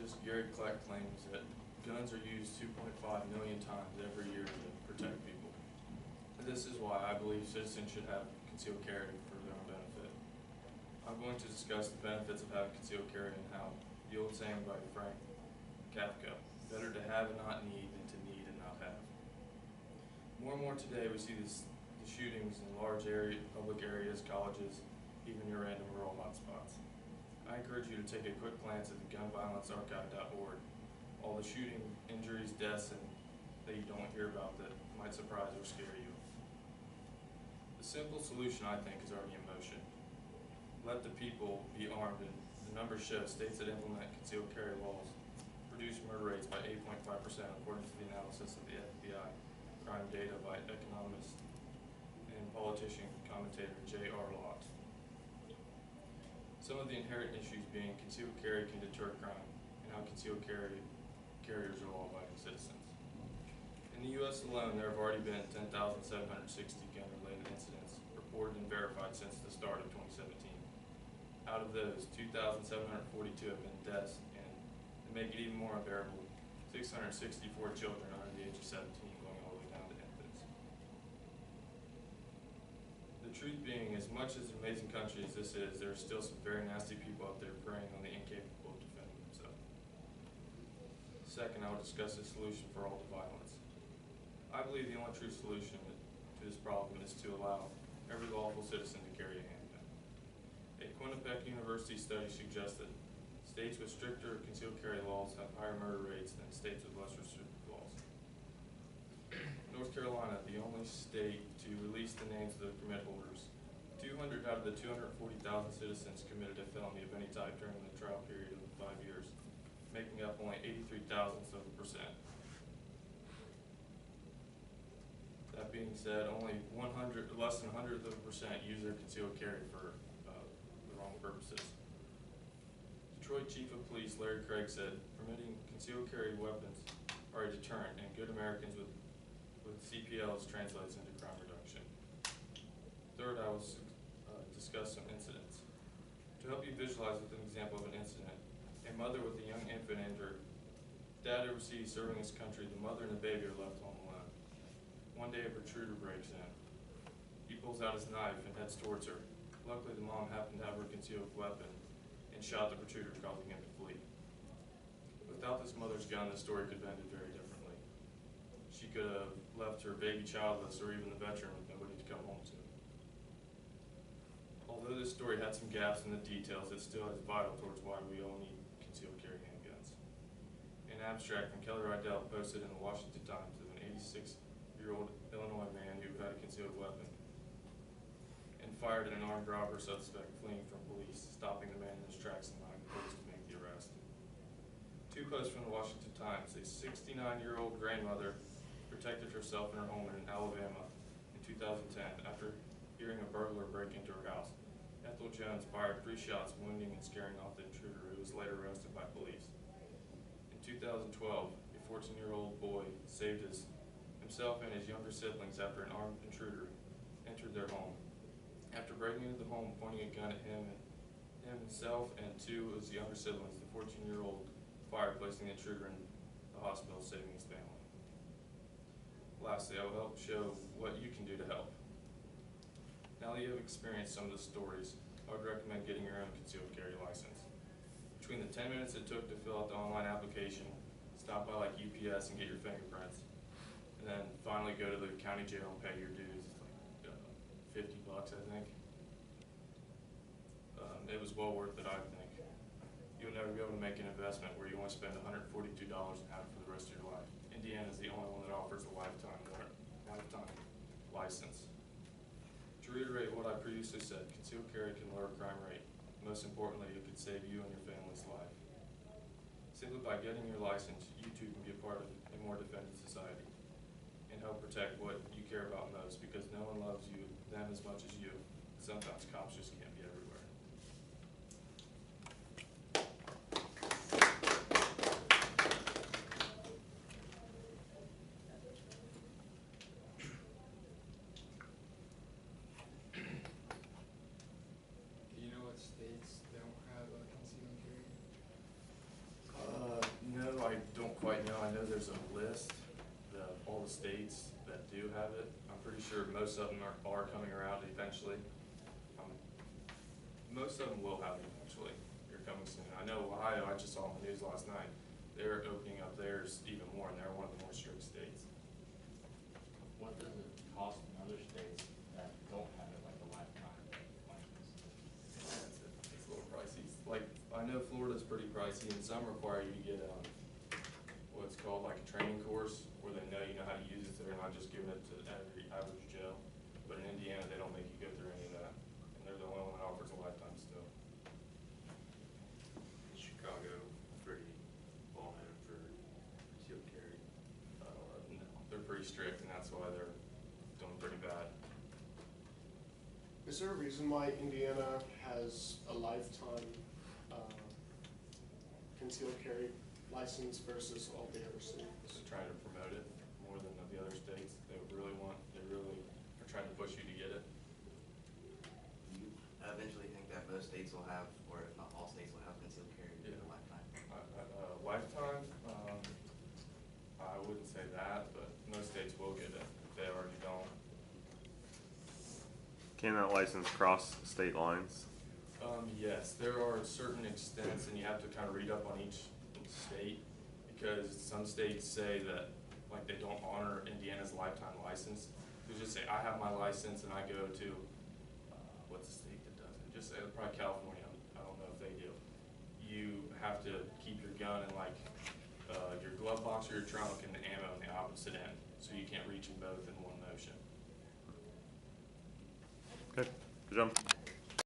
psychologist Gary Kleck claims that guns are used 2.5 million times every year to protect people. And this is why I believe citizens should have concealed carry for their own benefit. I'm going to discuss the benefits of having concealed carry and how the old saying by Frank Kafka, better to have and not need than to need and not have. More and more today we see the shootings in large public areas, colleges, even your random rural hotspots. I encourage you to take a quick glance at the gunviolencearchive.org. All the shooting, injuries, deaths, and that you don't hear about that might surprise or scare you. The simple solution, I think, is already in motion. Let the people be armed, and the numbers show states that implement concealed carry laws reduce murder rates by 8.5% according to the analysis of the FBI crime data by economist and politician commentator J.R. Lott. Some of the inherent issues being concealed carry can deter crime, and how concealed carriers are law-abiding citizens. In the U.S. alone, there have already been 10,760 gun-related incidents reported and verified since the start of 2017. Out of those, 2,742 have been deaths, and to make it even more unbearable, 664 children under the age of 17, going all the way down to infants. The truth being, as much as an amazing country as this is, there are still some very nasty people out there preying on the incapable of defending themselves. Second, I will discuss a solution for all the violence. I believe the only true solution to this problem is to allow every lawful citizen to carry a handgun. A Quinnipiac University study suggests that states with stricter concealed carry laws have higher murder rates than states with less restrictive laws. North Carolina, the only state to release the names of the permit holders, 200 out of the 240,000 citizens committed a felony of any type during the trial period of 5 years, making up only 83 thousandths of a percent. That being said, only less than 100th of a percent use their concealed carry for the wrong purposes. Detroit Chief of Police Larry Craig said, permitting concealed carry weapons are a deterrent, and good Americans with CPLs translates into crime reduction. Third, I will discuss some incidents. To help you visualize with an example of an incident, a mother with a young infant injured, dad overseas serving his country, the mother and the baby are left home alone. One day a protruder breaks in. He pulls out his knife and heads towards her. Luckily the mom happened to have her concealed weapon and shot the protruder, causing him to flee. Without this mother's gun, the story could have ended very differently. She could have left her baby childless, or even the veteran with nobody to come home to. Although this story had some gaps in the details, it still is vital towards why we all need concealed carry handguns. An abstract from Kelly Rydell posted in the Washington Times of an 86-year-old Illinois man who had a concealed weapon and fired at an armed robber suspect fleeing from police, stopping the man in his tracks and allowing the police to make the arrest. Two posts from the Washington Times. A 69-year-old grandmother protected herself in her home in Alabama in 2010 after hearing a burglar break into her house. Ethel Jones fired 3 shots, wounding and scaring off the intruder, who was later arrested by police. In 2012, a 14-year-old boy saved himself and his younger siblings after an armed intruder entered their home. After breaking into the home, pointing a gun at himself and 2 of his younger siblings, the 14-year-old fired, placing the intruder in the hospital, saving his family. Lastly, I will help show what you can do to help. Now that you have experienced some of the stories, I would recommend getting your own concealed carry license. Between the 10 minutes it took to fill out the online application, stop by like UPS and get your fingerprints, and then finally go to the county jail and pay your dues, it's like $50, I think. It was well worth it, I think. You'll never be able to make an investment where you only spend $142 and have it for the rest of your life. Indiana is the only one that offers a lifetime license. To reiterate what I previously said, concealed carry can lower crime rate. Most importantly, it could save you and your family's life. Simply by getting your license, you too can be a part of a more defended society and help protect what you care about most, because no one loves them as much as you. Sometimes cops just can't be everywhere. Do you know what states don't have a concealed carry? list, all the states that do have it. I'm pretty sure most of them are coming around eventually. Most of them will have it eventually. They're coming soon. I know Ohio, I just saw on the news last night, they're opening up theirs even more, and they're one of the more strict states. What does it cost in other states that don't have it, like a lifetime license? It's a little pricey. Like, I know Florida's pretty pricey, and some require you to get what's called like a training course, where they know you know how to use it, so they're not just giving it to every average Joe. But in Indiana, they don't make you go through any of that, and they're the only one that offers a lifetime still. Chicago, pretty well known for concealed carry. No, they're pretty strict, and that's why they're doing pretty bad. Is there a reason why Indiana has a lifetime concealed carry license versus all the other states? They're trying to promote it more than the other states. They really are trying to push you to get it. Do you eventually think that most states will have, or if not all states will have concealed carry in a lifetime? Lifetime, I wouldn't say that, but most states will get it if they already don't. Can that license cross state lines? Yes, there are certain extents, and you have to kind of read up on each state, because some states say that, like, they don't honor Indiana's lifetime license. They just say, I have my license and I go to, what's the state that does it? Just say, probably California, I don't know if they do. You have to keep your gun in, like, your glove box or your trunk, and the ammo in the opposite end, so you can't reach them both in one motion. Okay, good job.